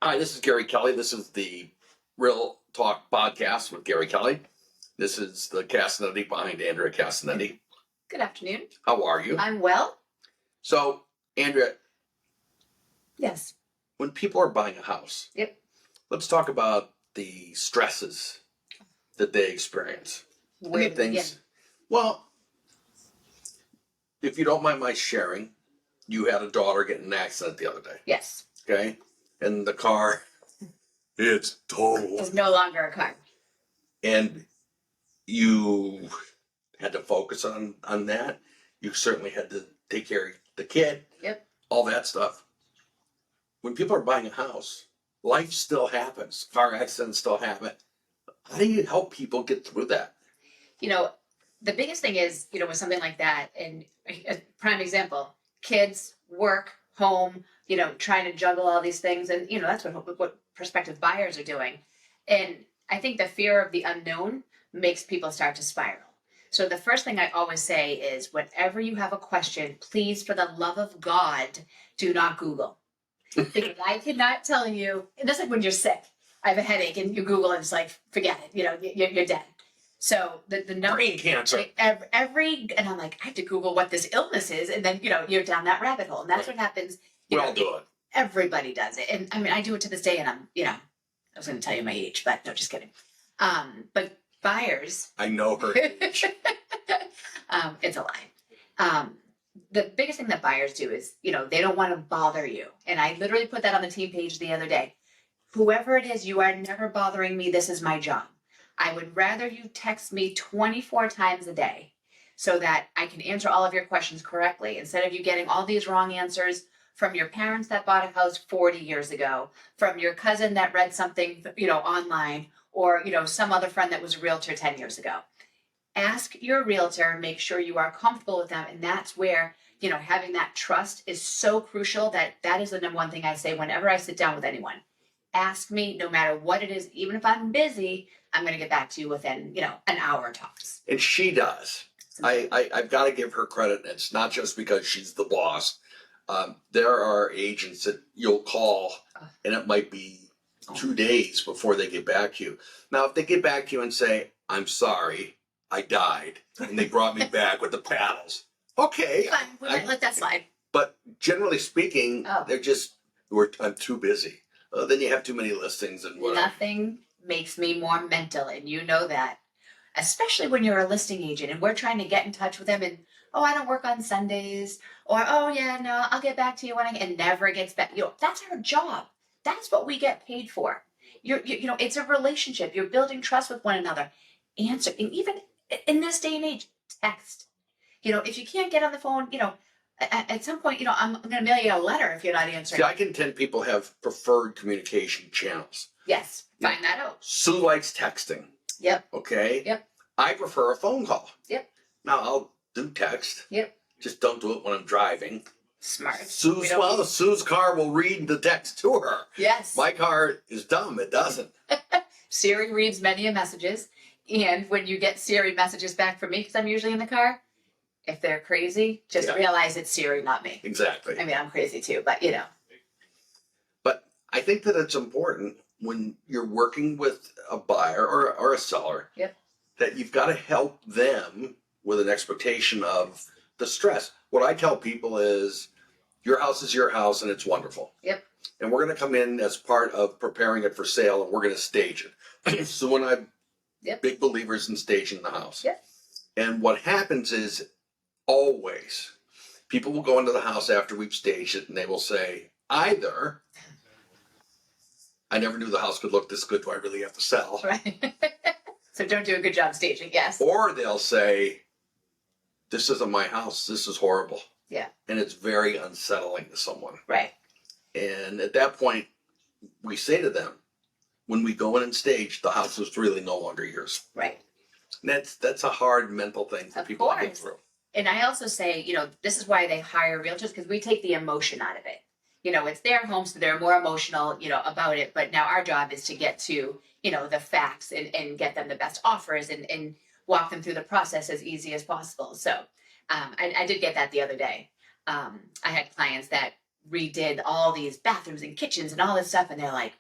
Hi, this is Gary Kelley. This is the Real Talk podcast with Gary Kelley. This is the Castinetti behind Andrea Castinetti. Good afternoon. How are you? I'm well. So, Andrea, Yes. when people are buying a house, Yep. let's talk about the stresses that they experience. Where And the to begin? well, if you don't mind my sharing, you had a daughter get in an accident the other day, Yes. okay? And the car, it's totaled. It's no longer a car. And you had to focus on that. You certainly had to take care of the kid. Yep. All that stuff. When people are buying a house, life still happens. Car accidents still happen. How do you help people get through that? You know, the biggest thing is, with something like that, and a prime example, kids, work, home, trying to juggle all these things. And, that's what prospective buyers are doing. And I think the fear of the unknown makes people start to spiral. So the first thing I always say is whenever you have a question, please, for the love of God, do not Google. Because I cannot tell you, and just like when you're sick, I have a headache and you Google and it's like, forget it, you're dead. So the number, Brain cancer. like and I'm like, I have to Google what this illness is. And then, you're down that rabbit hole. And that's what happens. Done. Everybody does it. And I mean, I do it to this day and I'm, I was going to tell you my age, but no, just kidding. But buyers. I know her age. It's a lie. The biggest thing that buyers do is, they don't want to bother you. And I literally put that on the team page the other day. Whoever it is, you are never bothering me. This is my job. I would rather you text me 24 times a day so that I can answer all of your questions correctly instead of you getting all these wrong answers from your parents that bought a house 40 years ago, from your cousin that read something, online, or, some other friend that was a realtor 10 years ago. Ask your realtor, make sure you are comfortable with them. And that's where, having that trust is so crucial that is the number one thing I say whenever I sit down with anyone. Ask me, no matter what it is, even if I'm busy, I'm going to get back to you within, an hour tops. And she does. I've got to give her credit. It's not just because she's the boss. There are agents that you'll call and it might be 2 days before they get back to you. Now, if they get back to you and say, I'm sorry, I died, and they brought me back with the paddles. Okay. Fine, we might let that slide. But generally speaking, they're just, I'm too busy. Then you have too many listings and whatever. Nothing makes me more mental, and you know that. Especially when you're a listing agent and we're trying to get in touch with them and, I don't work on Sundays, or, yeah, no, I'll get back to you when it never gets back. That's our job. That's what we get paid for. It's a relationship. You're building trust with one another. Answer, and even in this day and age, text. If you can't get on the phone, at some point, I'm going to mail you a letter if you're not answering. See, I contend people have preferred communication channels. Yes, find that out. Sue likes texting. Yep. Okay? Yep. I prefer a phone call. Yep. Now, I'll do text. Yep. Just don't do it when I'm driving. Smart. Sue's car will read the text to her. Yes. My car is dumb. It doesn't. Siri reads many messages. And when you get Siri messages back from me, because I'm usually in the car, if they're crazy, just realize it's Siri, not me. Exactly. I mean, I'm crazy too, but But I think that it's important when you're working with a buyer or a seller that you've got to help them with an expectation of the stress. What I tell people is your house is your house and it's wonderful. Yep. And we're going to come in as part of preparing it for sale and we're going to stage it. So when I'm big believers in staging the house. Yep. And what happens is always people will go into the house after we've staged it and they will say either, I never knew the house could look this good. Do I really have to sell? Right. So don't do a good job staging. Yes. Or they'll say, this isn't my house. This is horrible. Yeah. And it's very unsettling to someone. Right. And at that point, we say to them, when we go in and stage, the house is really no longer yours. Right. And that's a hard mental thing for people to get through. And I also say, this is why they hire realtors, because we take the emotion out of it. It's their home, so they're more emotional, about it. But now our job is to get to, the facts and get them the best offers and walk them through the process as easy as possible. So I did get that the other day. I had clients that redid all these bathrooms and kitchens and all this stuff. And they're like,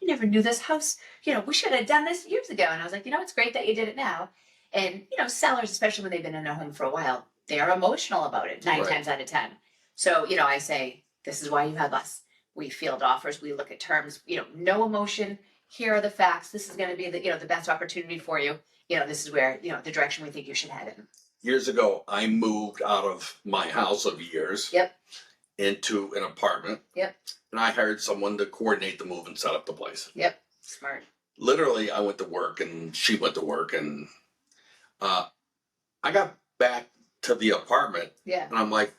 we never knew this house, we should have done this years ago. And I was like, it's great that you did it now. And, sellers, especially when they've been in a home for a while, they are emotional about it 9 Right. times out of 10. So, I say, this is why you have us. We field offers, we look at terms, no emotion. Here are the facts. This is going to be the best opportunity for you. This is where, the direction we think you should head in. Years ago, I moved out of my house of years. Yep. Into an apartment. Yep. And I hired someone to coordinate the move and set up the place. Yep. Smart. Literally, I went to work and she went to work, and I got back to the apartment. Yeah. And I'm like,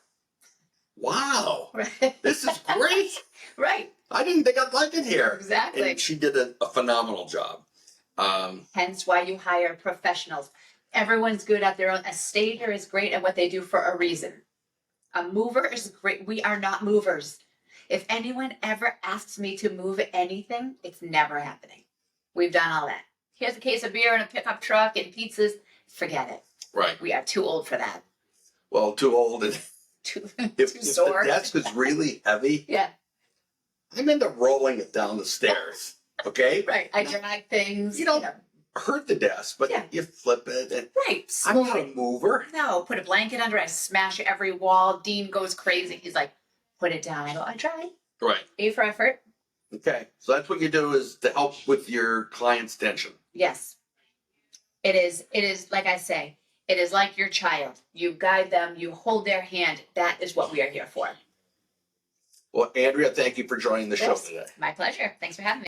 wow, Right. this is great. Right. I didn't think I'd like it here. Exactly. And she did a phenomenal job. Hence why you hire professionals. Everyone's good at their own. A stager is great at what they do for a reason. A mover is great. We are not movers. If anyone ever asks me to move anything, it's never happening. We've done all that. Here's a case of beer and a pickup truck and pizzas. Forget it. Right. We are too old for that. Well, too old. And Too if sore. the desk is really heavy, Yeah. I'm into rolling it down the stairs. Okay? Right. I drag things. You don't hurt the desk, but Yeah. you flip it. And Right. I'm Smooth not a it. mover. No, put a blanket under. I smash every wall. Dean goes crazy. He's like, put it down. I go, I tried. Right. A for effort. Okay. So that's what you do, is to help with your client's tension. Yes. It is like I say, it is like your child. You guide them, you hold their hand. That is what we are here for. Well, Andrea, thank you for joining the show Yes. today. My pleasure. Thanks for having me.